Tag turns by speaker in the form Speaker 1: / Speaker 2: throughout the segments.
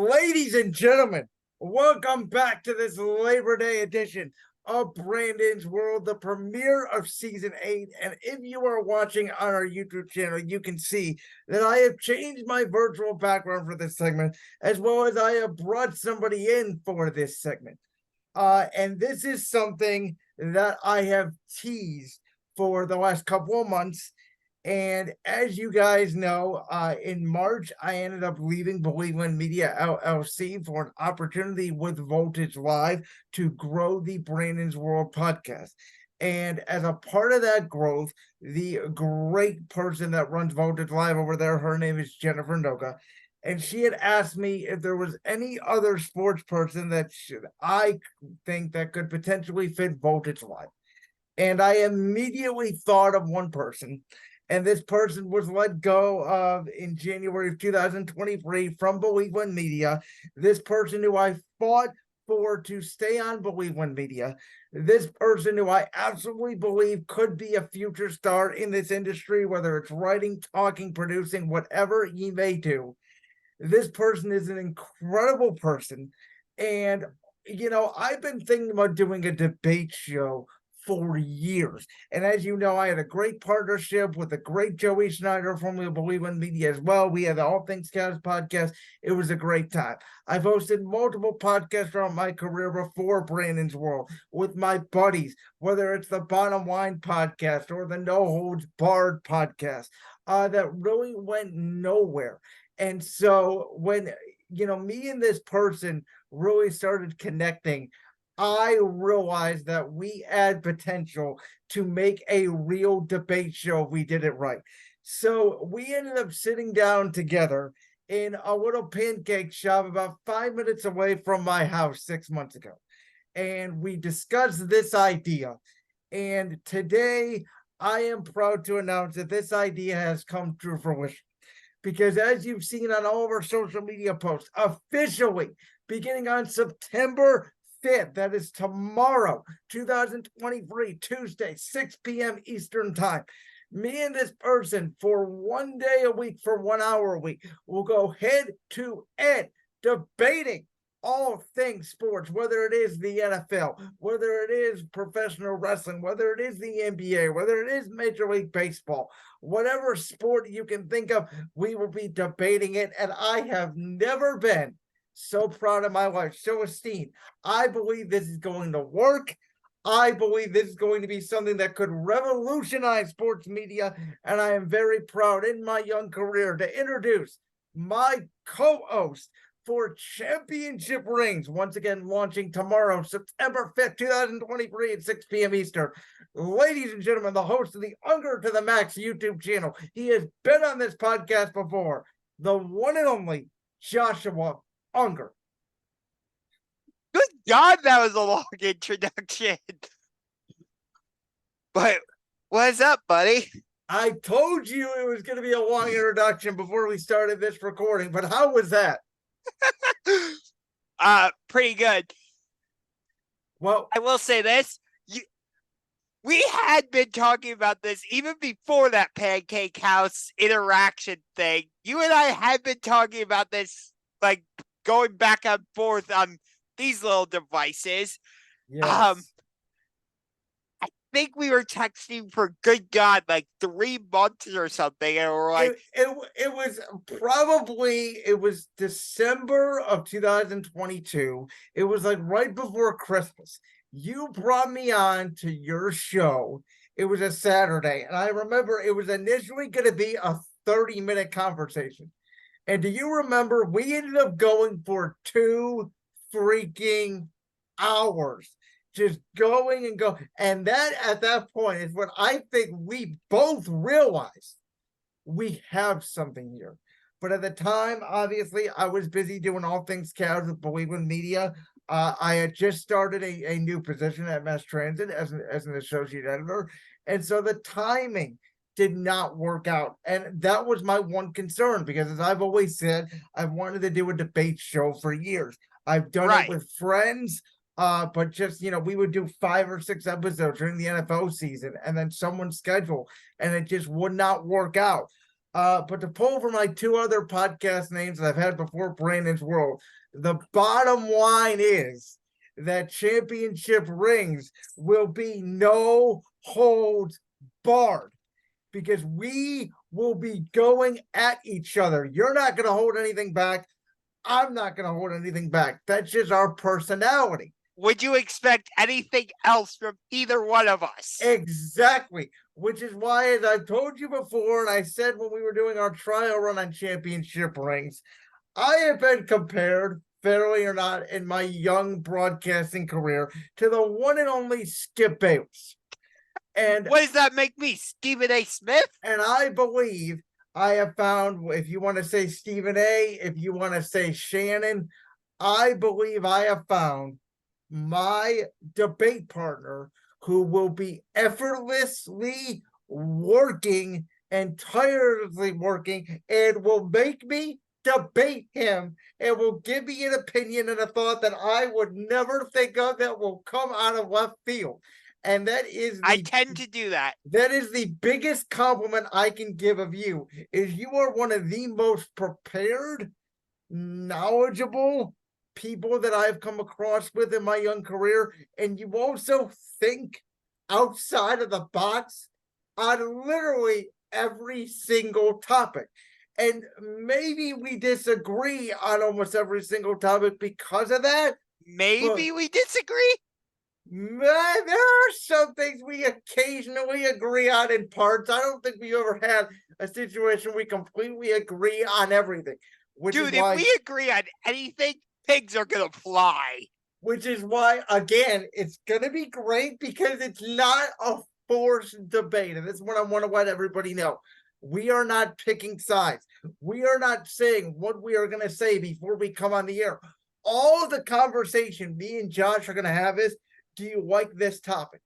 Speaker 1: Ladies and gentlemen, welcome back to this Labor Day edition of Brandon's World, the premiere of season 8. And if you are watching on our YouTube channel, you can see that I have changed my virtual background for this segment, as well as I have brought somebody in for this segment. And this is something that I have teased for the last couple of months. And as you guys know, in March, I ended up leaving Believeland Media LLC for an opportunity with Voltage Live to grow the Brandon's World podcast. And as a part of that growth, the great person that runs Voltage Live over there, her name is Jennifer Noga. And she had asked me if there was any other sports person that I think that could potentially fit Voltage Live. And I immediately thought of one person. And this person was let go of in January of 2023 from Believeland Media. This person who I fought for to stay on Believeland Media. This person who I absolutely believe could be a future star in this industry, whether it's writing, talking, producing, whatever he may do. This person is an incredible person. And, I've been thinking about doing a debate show for years. And as you know, I had a great partnership with the great Joey Schneider, formerly Believeland Media as well. We had the All Things Chaos podcast. It was a great time. I've hosted multiple podcasts throughout my career before Brandon's World with my buddies, whether it's the Bottom Line podcast or the No Holds Barred podcast, that really went nowhere. And so when, me and this person really started connecting, I realized that we had potential to make a real debate show if we did it right. So we ended up sitting down together in a little pancake shop about 5 minutes away from my house 6 months ago. And we discussed this idea. And today I am proud to announce that this idea has come to fruition. Because as you've seen on all of our social media posts, officially beginning on September 5th, that is tomorrow, 2023, Tuesday, 6 p.m. Eastern Time. Me and this person for 1 day a week, for 1 hour a week, will go head to head debating all things sports, whether it is the NFL, whether it is professional wrestling, whether it is the NBA, whether it is Major League Baseball, whatever sport you can think of, we will be debating it. And I have never been so proud of my wife, so esteemed. I believe this is going to work. I believe this is going to be something that could revolutionize sports media. And I am very proud in my young career to introduce my co-host for championship rings, once again launching tomorrow, September 5th, 2023 at 6 p.m. Eastern. Ladies and gentlemen, the host of the Ungar to the Max YouTube channel. He has been on this podcast before. The one and only Joshua Ungar.
Speaker 2: Good God, that was a long introduction. But what's up, buddy?
Speaker 1: I told you it was going to be a long introduction before we started this recording, but how was that?
Speaker 2: Pretty good.
Speaker 1: Well,
Speaker 2: I will say this. We had been talking about this even before that Pancake House interaction thing. You and I had been talking about this, like, going back and forth on these little devices.
Speaker 1: yes.
Speaker 2: I think we were texting for good God, like 3 months or something, and we're like,
Speaker 1: it was December of 2022. It was like right before Christmas. You brought me on to your show. It was a Saturday, and I remember it was initially going to be a 30-minute conversation. And do you remember we ended up going for 2 freaking hours? Just going and go. And that at that point is when I think we both realized we have something here. But at the time, obviously, I was busy doing all things chaos with Believeland Media. I had just started a new position at Mass Transit as an associate editor. And so the timing did not work out. And that was my one concern, because as I've always said, I've wanted to do a debate show for years. I've done it with friends. But just, we would do 5 or 6 episodes during the NFL season, and then someone's schedule, and it just would not work out. But to pull from my two other podcast names that I've had before, Brandon's World, the bottom line is that championship rings will be no holds barred because we will be going at each other. You're not going to hold anything back. I'm not going to hold anything back. That's just our personality.
Speaker 2: Would you expect anything else from either one of us?
Speaker 1: Exactly. Which is why, as I've told you before, and I said when we were doing our trial run on championship rings, I have been compared, fairly or not, in my young broadcasting career to the one and only Skip Bayless. And
Speaker 2: what does that make me, Stephen A. Smith?
Speaker 1: And I believe I have found, if you want to say Stephen A., if you want to say Shannon, I believe I have found my debate partner who will be effortlessly working and tirelessly working and will make me debate him and will give me an opinion and a thought that I would never think of that will come out of left field. And that is
Speaker 2: I tend to do that.
Speaker 1: That is the biggest compliment I can give of you, is you are one of the most prepared, knowledgeable people that I've come across with in my young career. And you also think outside of the box on literally every single topic. And maybe we disagree on almost every single topic because of that.
Speaker 2: Maybe we disagree.
Speaker 1: There are some things we occasionally agree on in parts. I don't think we ever had a situation we completely agree on everything.
Speaker 2: Dude, if we agree on anything, pigs are gonna fly.
Speaker 1: Which is why, again, it's gonna be great because it's not a forced debate. And this is what I want to let everybody know. We are not picking sides. We are not saying what we are going to say before we come on the air. All the conversation me and Josh are going to have is, do you like this topic?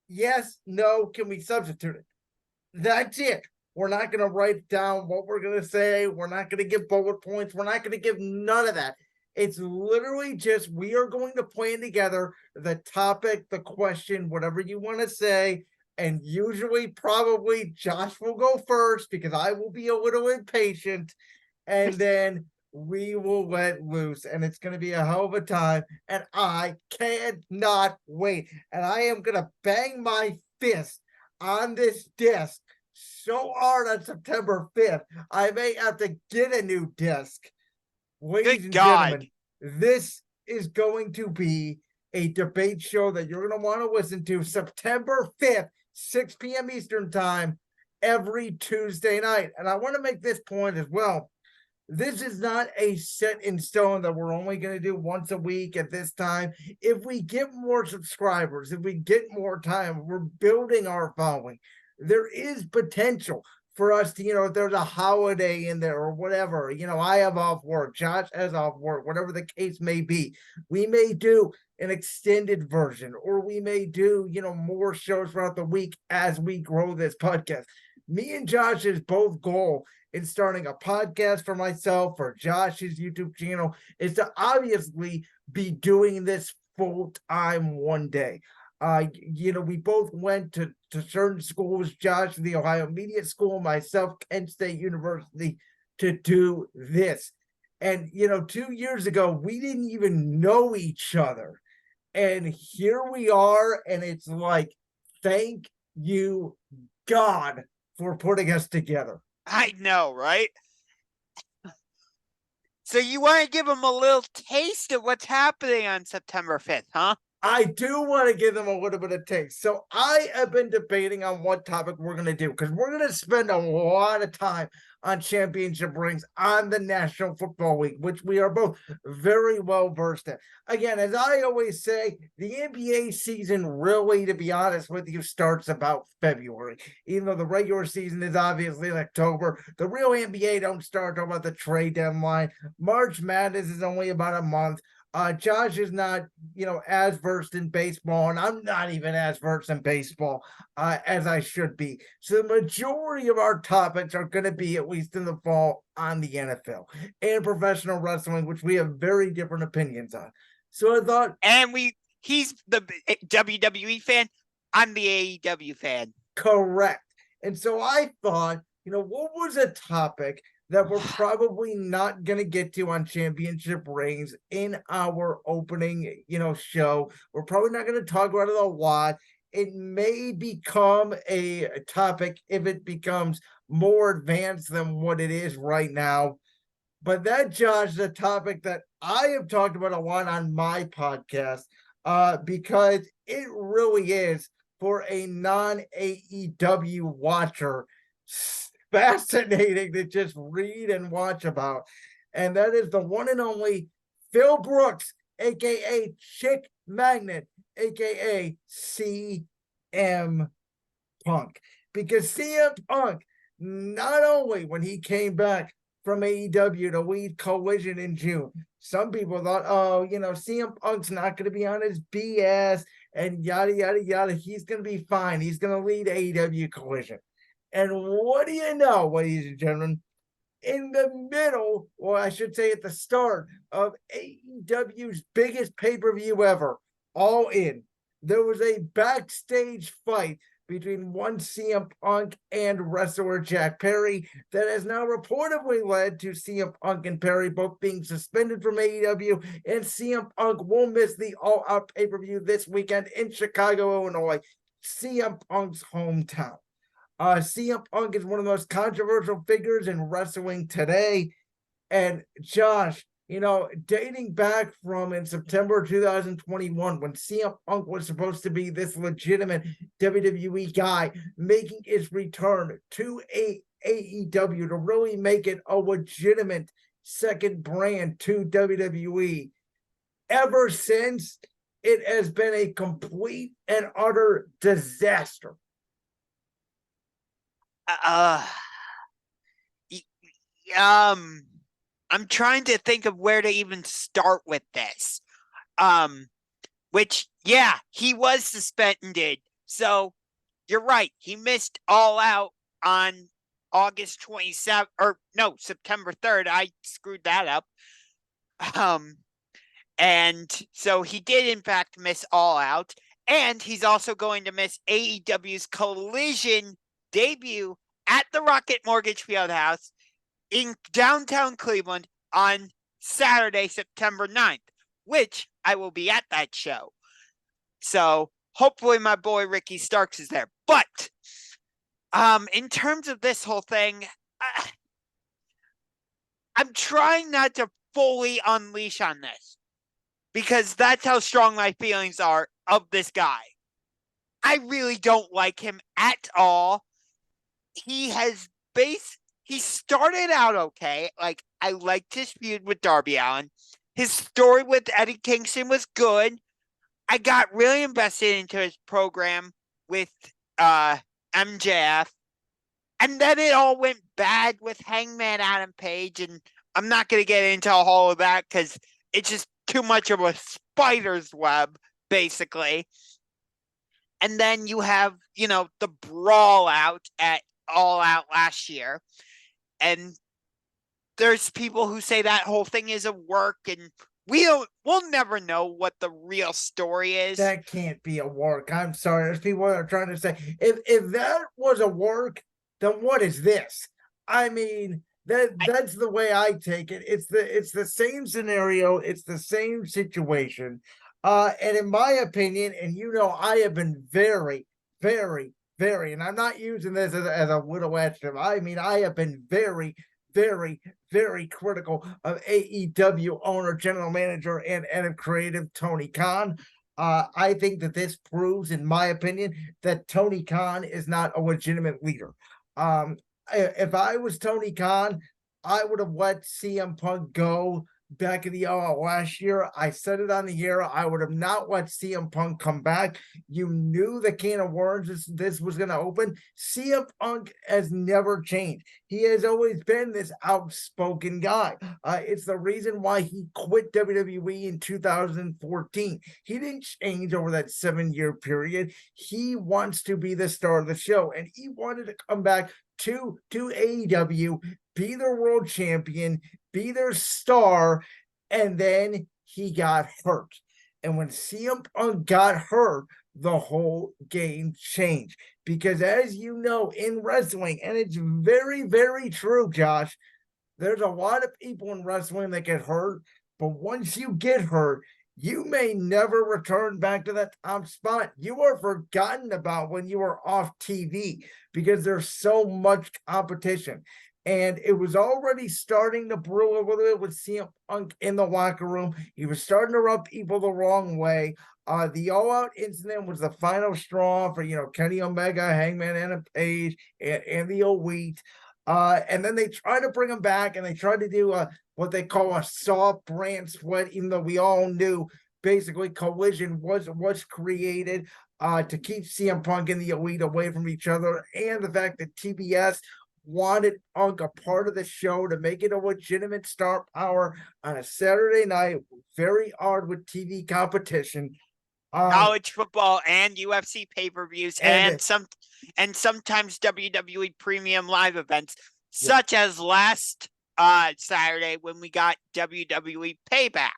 Speaker 1: Yes, no, can we substitute it? That's it. We're not going to write down what we're going to say. We're not going to give bullet points. We're not going to give none of that. It's literally just we are going to plan together the topic, the question, whatever you want to say. And usually, probably Josh will go first because I will be a little impatient. And then we will let loose, and it's going to be a hell of a time. And I cannot wait. And I am going to bang my fist on this desk so hard on September 5th. I may have to get a new desk. Ladies and gentlemen, this is going to be a debate show that you're going to want to listen to September 5th, 6 p.m. Eastern time, every Tuesday night. And I want to make this point as well. This is not a set in stone that we're only going to do once a week at this time. If we get more subscribers, if we get more time, we're building our following. There is potential for us to, if there's a holiday in there or whatever, I have off work, Josh has off work, whatever the case may be, we may do an extended version, or we may do, more shows throughout the week as we grow this podcast. Me and Josh's both goal in starting a podcast for myself, for Josh's YouTube channel, is to obviously be doing this full time one day. We both went to certain schools, Josh, the Ohio Media School, myself, Kent State University, to do this. And, 2 years ago, we didn't even know each other. And here we are, and it's like, thank you, God, for putting us together.
Speaker 2: I know, right? So you want to give them a little taste of what's happening on September 5th, huh?
Speaker 1: I do want to give them a little bit of taste. So I have been debating on what topic we're going to do, because we're going to spend a lot of time on championship rings on the National Football League, which we are both very well versed in. Again, as I always say, the NBA season really, to be honest with you, starts about February. Even though the regular season is obviously in October, the real NBA don't start until about the trade deadline. March Madness is only about a month. Josh is not, as versed in baseball, and I'm not even as versed in baseball as I should be. So the majority of our topics are going to be, at least in the fall, on the NFL and professional wrestling, which we have very different opinions on. So I thought,
Speaker 2: and he's the WWE fan, I'm the AEW fan.
Speaker 1: Correct. And so I thought what was a topic that we're probably not going to get to on Championship Reigns in our opening, show? We're probably not going to talk about it a lot. It may become a topic if it becomes more advanced than what it is right now. But that, Josh, is a topic that I have talked about a lot on my podcast, because it really is, for a non AEW watcher, fascinating to just read and watch about. And that is the one and only Phil Brooks, aka Chick Magnet, aka CM Punk. Because CM Punk, not only when he came back from AEW to lead Collision in June, some people thought, CM Punk's not going to be on his BS and yada, yada, yada. He's going to be fine. He's going to lead AEW Collision. And what do you know, ladies and gentlemen? In the middle, or I should say at the start of AEW's biggest pay-per-view ever, All In, there was a backstage fight between one CM Punk and wrestler Jack Perry that has now reportedly led to CM Punk and Perry both being suspended from AEW, and CM Punk will miss the All Out pay-per-view this weekend in Chicago, Illinois, CM Punk's hometown. CM Punk is one of the most controversial figures in wrestling today. And Josh, dating back from in September 2021, when CM Punk was supposed to be this legitimate WWE guy, making his return to AEW to really make it a legitimate second brand to WWE. Ever since, it has been a complete and utter disaster.
Speaker 2: I'm trying to think of where to even start with this. Which, yeah, he was suspended. So you're right. He missed All Out on August 27th, or no, September 3rd. I screwed that up. And so he did, in fact, miss All Out. And he's also going to miss AEW's Collision debut at the Rocket Mortgage Fieldhouse in downtown Cleveland on Saturday, September 9th, which I will be at that show. So hopefully my boy Ricky Starks is there. But in terms of this whole thing, I'm trying not to fully unleash on this, because that's how strong my feelings are of this guy. I really don't like him at all. He started out okay. Like, I liked his feud with Darby Allin. His story with Eddie Kingston was good. I got really invested into his program with MJF. And then it all went bad with Hangman Adam Page. And I'm not going to get into all of that because it's just too much of a spider's web, basically. And then you have, the brawl out at All Out last year. And there's people who say that whole thing is a work, and we'll never know what the real story is.
Speaker 1: That can't be a work. I'm sorry. There's people that are trying to say, if that was a work, then what is this? I mean, that's the way I take it. It's the same scenario, it's the same situation. And in my opinion, and I have been very, very, very, and I'm not using this as a little extra. I mean, I have been very, very, very critical of AEW owner, general manager, and head of creative Tony Khan. I think that this proves, in my opinion, that Tony Khan is not a legitimate leader. If I was Tony Khan, I would have let CM Punk go back in the last year. I said it on the air. I would have not let CM Punk come back. You knew the can of worms this was going to open. CM Punk has never changed. He has always been this outspoken guy. It's the reason why he quit WWE in 2014. He didn't change over that 7-year period. He wants to be the star of the show, and he wanted to come back to AEW, be their world champion, be their star, and then he got hurt. And when CM Punk got hurt, the whole game changed. Because as you know, in wrestling, and it's very, very true, Josh, there's a lot of people in wrestling that get hurt, but once you get hurt, you may never return back to that top spot. You are forgotten about when you are off TV because there's so much competition. And it was already starting to brew a little bit with CM Punk in the locker room. He was starting to rub people the wrong way. The All Out incident was the final straw for Kenny Omega, Hangman Adam Page, and the Elite. And then they try to bring him back, and they try to do what they call a soft brand split, even though we all knew basically Collision was created to keep CM Punk and the Elite away from each other, and the fact that TBS wanted Punk a part of the show to make it a legitimate star power on a Saturday night, very hard with TV competition.
Speaker 2: College football and UFC pay-per-views
Speaker 1: And
Speaker 2: and sometimes WWE premium live events, such as last Saturday when we got WWE Payback.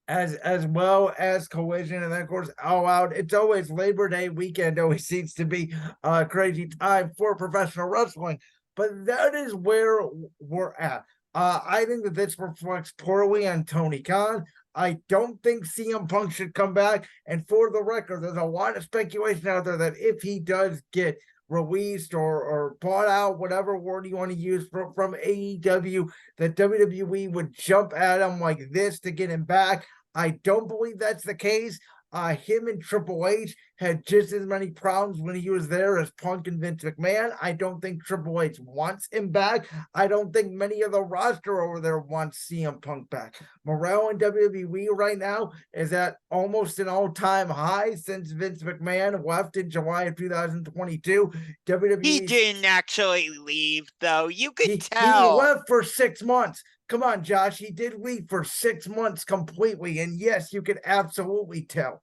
Speaker 1: As well as Collision, and then of course All Out. It's always Labor Day weekend. Always seems to be a crazy time for professional wrestling, but that is where we're at. I think that this reflects poorly on Tony Khan. I don't think CM Punk should come back. And for the record, there's a lot of speculation out there that if he does get released or bought out, whatever word you want to use from AEW, that WWE would jump at him like this to get him back. I don't believe that's the case. Him and Triple H had just as many problems when he was there as Punk and Vince McMahon. I don't think Triple H wants him back. I don't think many of the roster over there wants CM Punk back. Morale in WWE right now is at almost an all-time high since Vince McMahon left in July of 2022. WWE
Speaker 2: He didn't actually leave, though. You could
Speaker 1: He
Speaker 2: tell.
Speaker 1: left for 6 months. Come on, Josh. He did leave for 6 months completely. And yes, you could absolutely tell.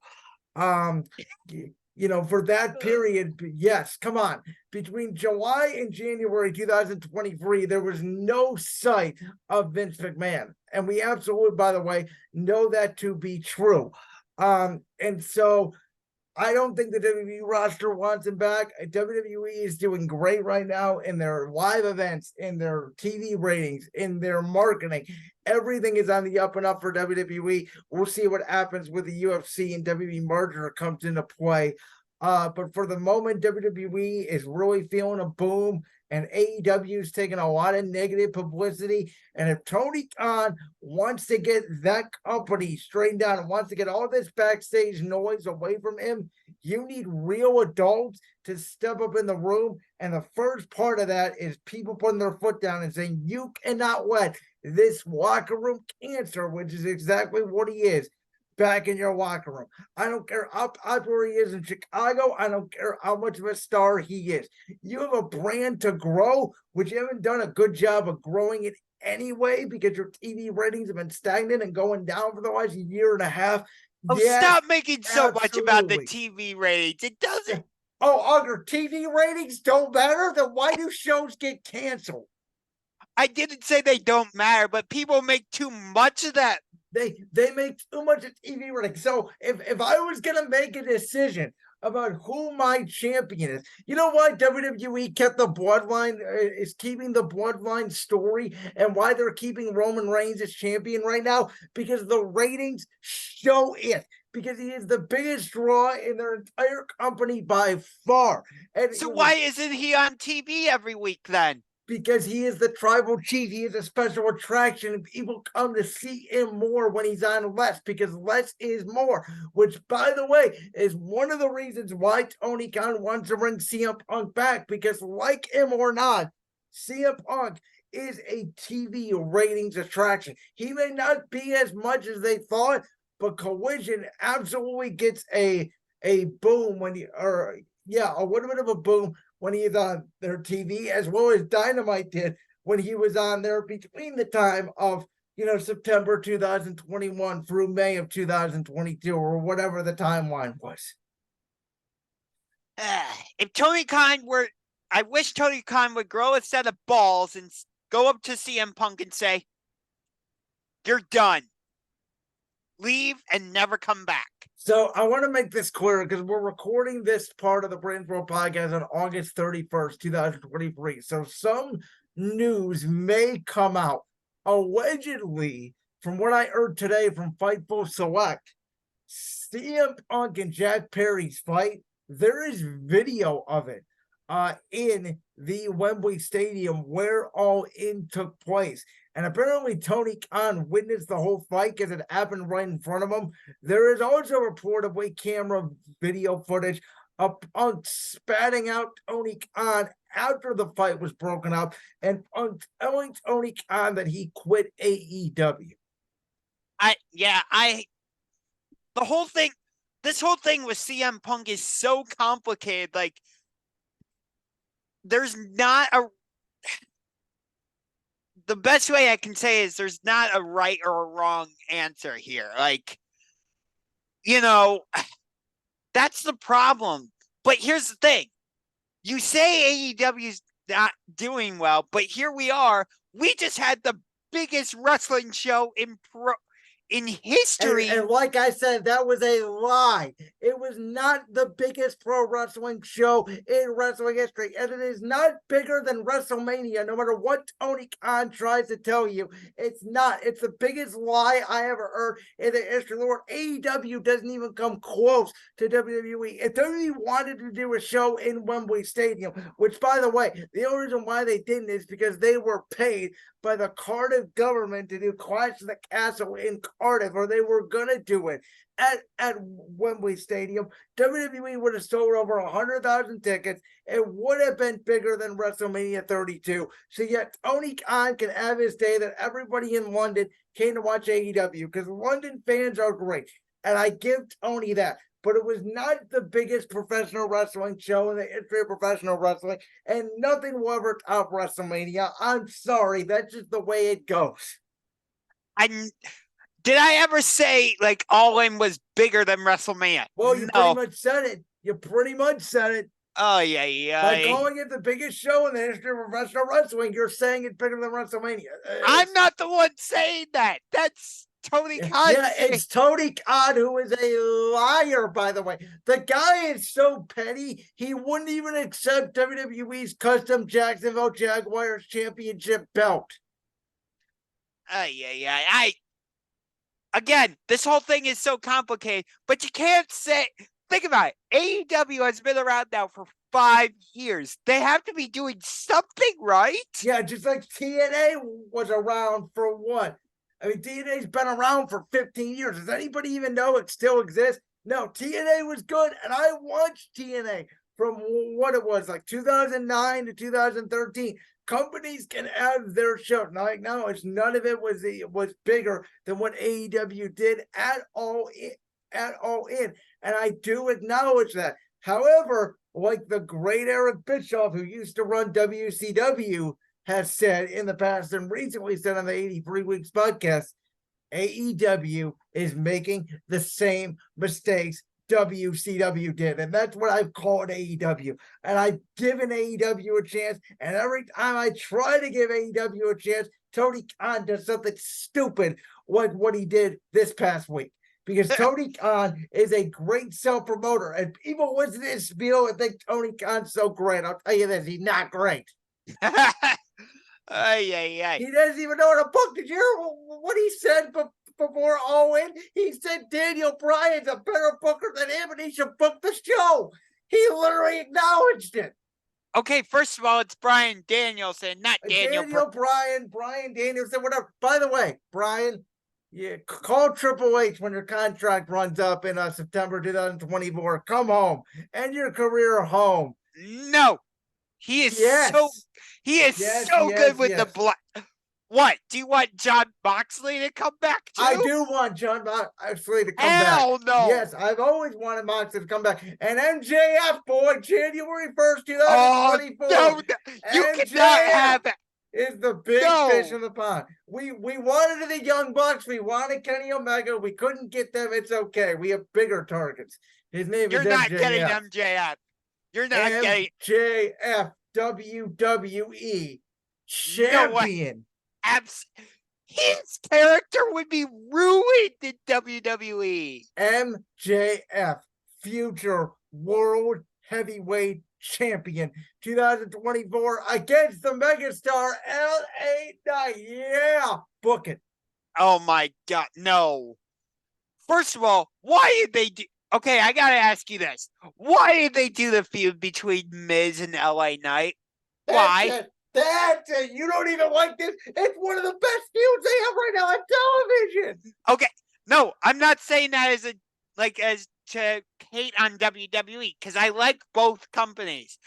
Speaker 1: For that period, yes, come on. Between July and January 2023, there was no sight of Vince McMahon. And we absolutely, by the way, know that to be true. And so I don't think the WWE roster wants him back. WWE is doing great right now in their live events, in their TV ratings, in their marketing. Everything is on the up and up for WWE. We'll see what happens with the UFC and WWE merger comes into play. But for the moment, WWE is really feeling a boom, and AEW is taking a lot of negative publicity. And if Tony Khan wants to get that company straightened out and wants to get all this backstage noise away from him, you need real adults to step up in the room. And the first part of that is people putting their foot down and saying, you cannot let this locker room cancer, which is exactly what he is, back in your locker room. I don't care how popular he is in Chicago. I don't care how much of a star he is. You have a brand to grow, which you haven't done a good job of growing it anyway because your TV ratings have been stagnant and going down for the last year and a half.
Speaker 2: Oh,
Speaker 1: yes,
Speaker 2: stop making so much about the
Speaker 1: absolutely.
Speaker 2: TV ratings. It doesn't.
Speaker 1: Oh, Ungar, TV ratings don't matter? Then why do shows get canceled?
Speaker 2: I didn't say they don't matter, but people make too much of that.
Speaker 1: They make too much of TV ratings. So if I was gonna make a decision about who my champion is, you know why WWE kept the bloodline, is keeping the bloodline story, and why they're keeping Roman Reigns as champion right now? Because the ratings show it. Because he is the biggest draw in their entire company by far. And
Speaker 2: so why isn't he on TV every week then?
Speaker 1: Because he is the tribal chief. He is a special attraction, and people come to see him more when he's on less, because less is more, which, by the way, is one of the reasons why Tony Khan wants to bring CM Punk back, because like him or not, CM Punk is a TV ratings attraction. He may not be as much as they thought, but Collision absolutely gets a boom when he, or yeah, a little bit of a boom when he's on their TV, as well as Dynamite did when he was on there between the time of, September 2021 through May of 2022, or whatever the timeline was.
Speaker 2: If Tony Khan were, I wish Tony Khan would grow a set of balls and go up to CM Punk and say, you're done. Leave and never come back.
Speaker 1: So I want to make this clear because we're recording this part of the Brains World podcast on August 31st, 2023. So some news may come out. Allegedly, from what I heard today from Fightful Select, CM Punk and Jack Perry's fight, there is video of it in the Wembley Stadium where All In took place. And apparently Tony Khan witnessed the whole fight because it happened right in front of him. There is also reportedly camera video footage of Punk spatting out Tony Khan after the fight was broken up and Punk telling Tony Khan that he quit AEW.
Speaker 2: The whole thing, this whole thing with CM Punk is so complicated. Like, there's not a, the best way I can say is there's not a right or a wrong answer here. Like, that's the problem. But here's the thing. You say AEW's not doing well, but here we are. We just had the biggest wrestling show in history.
Speaker 1: And like I said, that was a lie. It was not the biggest pro wrestling show in wrestling history. And it is not bigger than WrestleMania, no matter what Tony Khan tries to tell you. It's not. It's the biggest lie I ever heard in the history of the world. AEW doesn't even come close to WWE. If WWE wanted to do a show in Wembley Stadium, which, by the way, the only reason why they didn't is because they were paid by the Cardiff government to do Clash of the Castle in Cardiff, or they were going to do it at Wembley Stadium. WWE would have sold over 100,000 tickets. It would have been bigger than WrestleMania 32. So yet Tony Khan can have his day that everybody in London came to watch AEW because London fans are great. And I give Tony that. But it was not the biggest professional wrestling show in the history of professional wrestling, and nothing will ever top WrestleMania. I'm sorry, that's just the way it goes.
Speaker 2: Did I ever say like All In was bigger than WrestleMania?
Speaker 1: Well, you pretty much said it. You pretty much said it.
Speaker 2: Oh yeah.
Speaker 1: By calling it the biggest show in the history of professional wrestling, you're saying it's bigger than WrestleMania.
Speaker 2: I'm not the one saying that. That's Tony Khan.
Speaker 1: Yeah, it's Tony Khan who is a liar, by the way. The guy is so petty, he wouldn't even accept WWE's custom Jacksonville Jaguars championship belt.
Speaker 2: Again, this whole thing is so complicated, but you can't say, think about it. AEW has been around now for 5 years. They have to be doing something right.
Speaker 1: Yeah, just like TNA was around for what? I mean, TNA's been around for 15 years. Does anybody even know it still exists? No, TNA was good, and I watched TNA from what it was, like 2009 to 2013. Companies can have their show. Now, like, no, it's none of it was bigger than what AEW did at all in. And I do acknowledge that. However, like the great Eric Bischoff, who used to run WCW, has said in the past and recently said on the 83 Weeks podcast, AEW is making the same mistakes WCW did. And that's what I've called AEW. And I've given AEW a chance. And every time I try to give AEW a chance, Tony Khan does something stupid like what he did this past week. Because Tony Khan is a great self-promoter. And people listen to his spiel and think Tony Khan's so great. I'll tell you this, he's not great. He doesn't even know how to book. Did you hear what he said before All In? He said Daniel Bryan's a better booker than him and he should book the show. He literally acknowledged it.
Speaker 2: Okay, first of all, it's Bryan Danielson, not Daniel
Speaker 1: Bryan Danielson, whatever. By the way, Bryan, you call Triple H when your contract runs up in September 2024. Come home. End your career home.
Speaker 2: No. He is so good with the blood. What? Do you want Jon Moxley to come back too?
Speaker 1: I do want Jon Moxley to come
Speaker 2: back.
Speaker 1: Hell
Speaker 2: no.
Speaker 1: Yes, I've always wanted Moxley to come back. And MJF, boy, January 1st, 2024.
Speaker 2: No, you cannot have it.
Speaker 1: Is the big fish in the pond. We wanted the Young Bucks. We wanted Kenny Omega. We couldn't get them. It's okay. We have bigger targets. His name is MJF.
Speaker 2: You're not getting MJF. You're not getting
Speaker 1: MJF, WWE champion.
Speaker 2: No his character would be ruined in WWE.
Speaker 1: MJF, future world heavyweight champion, 2024 against the megastar LA Knight. Yeah, book it.
Speaker 2: Oh my God, no. First of all, why did they do? Okay, I gotta ask you this: why did they do the feud between Miz and LA Knight? Why?
Speaker 1: That's it. You don't even like this. It's one of the best feuds they have right now on television.
Speaker 2: Okay, no, I'm not saying that as as to hate on WWE because I like both companies,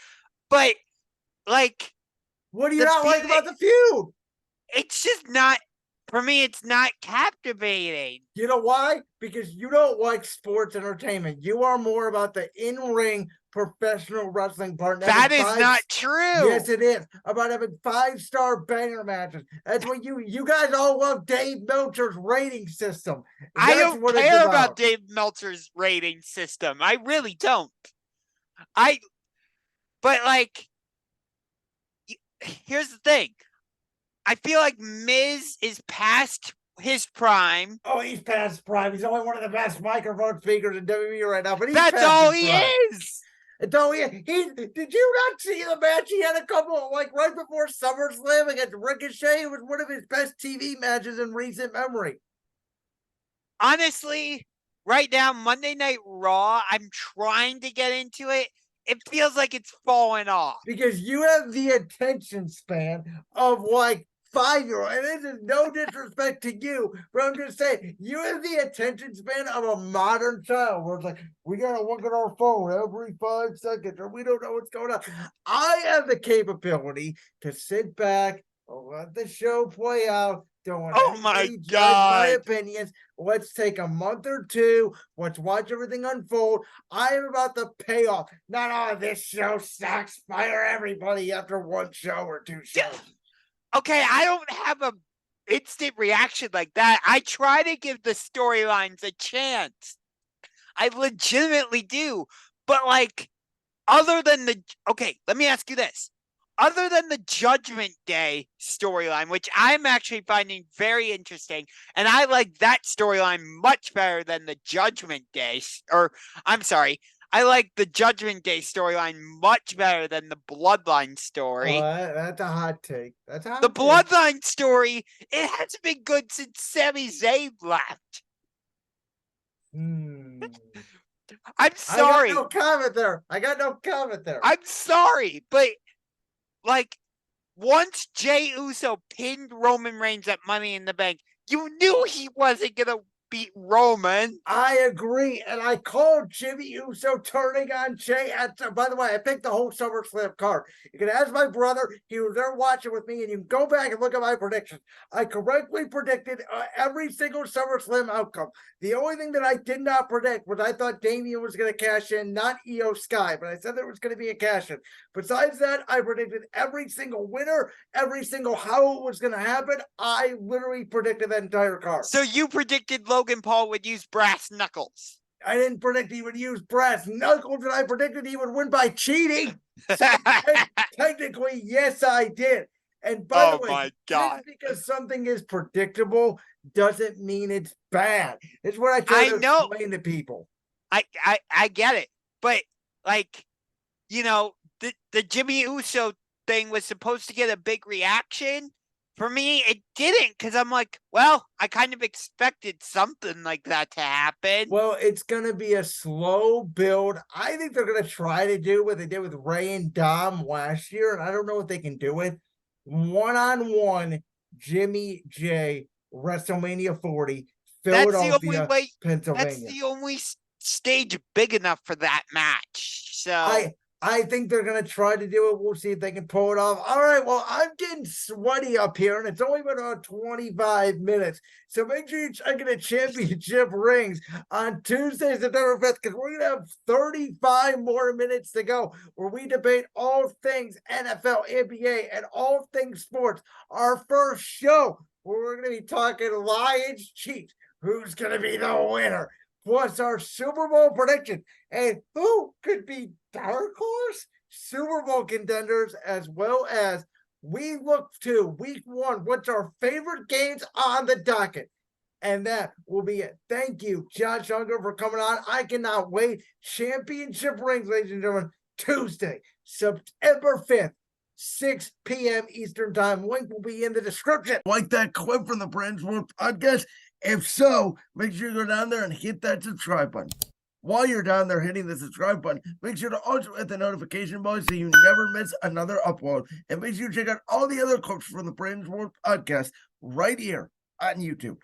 Speaker 2: but like,
Speaker 1: what do you not like about the feud?
Speaker 2: It's just not. For me, it's not captivating.
Speaker 1: You know why? Because you don't like sports entertainment. You are more about the in-ring professional wrestling part.
Speaker 2: That is not true.
Speaker 1: Yes, it is. About having 5-star banger matches. That's what you guys all love Dave Meltzer's rating system.
Speaker 2: I don't care about Dave Meltzer's rating system. I really don't. But like, here's the thing. I feel like Miz is past his prime.
Speaker 1: Oh, he's past prime. He's only one of the best microphone speakers in WWE right now. But
Speaker 2: that's all he is.
Speaker 1: That's all he is. Did you not see the match he had a couple like right before SummerSlam against Ricochet? It was one of his best TV matches in recent memory.
Speaker 2: Honestly, right now, Monday Night Raw, I'm trying to get into it. It feels like it's falling off.
Speaker 1: Because you have the attention span of like 5-year-old, and this is no disrespect to you, but I'm just saying you have the attention span of a modern child where it's like we gotta look at our phone every 5 seconds or we don't know what's going on. I have the capability to sit back, let the show play out.
Speaker 2: Oh my God.
Speaker 1: My opinions. Let's take a month or two. Let's watch everything unfold. I am about the payoff. Not all this show sucks. Fire everybody after one show or 2 shows.
Speaker 2: Okay, I don't have a instant reaction like that. I try to give the storylines a chance. I legitimately do. But like, other than let me ask you this. Other than the Judgment Day storyline, which I'm actually finding very interesting, and I like that storyline much better than the Judgment Day, I like the Judgment Day storyline much better than the Bloodline story.
Speaker 1: That's a hot take.
Speaker 2: The Bloodline story, it hasn't been good since Sami Zayn left. I'm sorry.
Speaker 1: I got no comment there.
Speaker 2: I'm sorry, but like, once Jey Uso pinned Roman Reigns at Money in the Bank, you knew he wasn't going to beat Roman.
Speaker 1: I agree, and I called Jimmy Uso turning on Jey. By the way, I picked the whole SummerSlam card. You can ask my brother; he was there watching with me, and you can go back and look at my predictions. I correctly predicted every single SummerSlam outcome. The only thing that I did not predict was I thought Damian was going to cash in, not Io Sky, but I said there was going to be a cash in. Besides that, I predicted every single winner, every single how it was going to happen. I literally predicted that entire card.
Speaker 2: So you predicted Logan Paul would use brass knuckles.
Speaker 1: I didn't predict he would use brass knuckles, and I predicted he would win by cheating. So technically, yes, I did. And by the way,
Speaker 2: my God.
Speaker 1: Just because something is predictable doesn't mean it's bad. It's what I try to explain to people.
Speaker 2: I get it. But like, you know, the Jimmy Uso thing was supposed to get a big reaction. For me, it didn't, because I'm like, well, I kind of expected something like that to happen.
Speaker 1: Well, it's going to be a slow build. I think they're going to try to do what they did with Ray and Dom last year, and I don't know what they can do with. One-on-one, Jimmy J, WrestleMania 40, Philadelphia, Pennsylvania.
Speaker 2: That's the only stage big enough for that match. So
Speaker 1: I think they're going to try to do it. We'll see if they can pull it off. All right, well, I'm getting sweaty up here, and it's only been about 25 minutes. So make sure you check in the championship rings on Tuesday, September 5th, because we're going to have 35 more minutes to go where we debate all things NFL, NBA, and all things sports. Our first show where we're going to be talking Lions, Chiefs. Who's going to be the winner? Plus our Super Bowl prediction, and who could be dark horse Super Bowl contenders, as well as we look to week 1. What's our favorite games on the docket? And that will be it. Thank you, Josh Ungar, for coming on. I cannot wait. Championship rings, ladies and gentlemen, Tuesday, September 5th, 6 p.m. Eastern Time. Link will be in the description. Like that clip from the Brandon's World podcast? If so, make sure you go down there and hit that subscribe button. While you're down there hitting the subscribe button, make sure to also hit the notification bell so you never miss another upload. And make sure you check out all the other clips from the Brandon's World podcast right here on YouTube.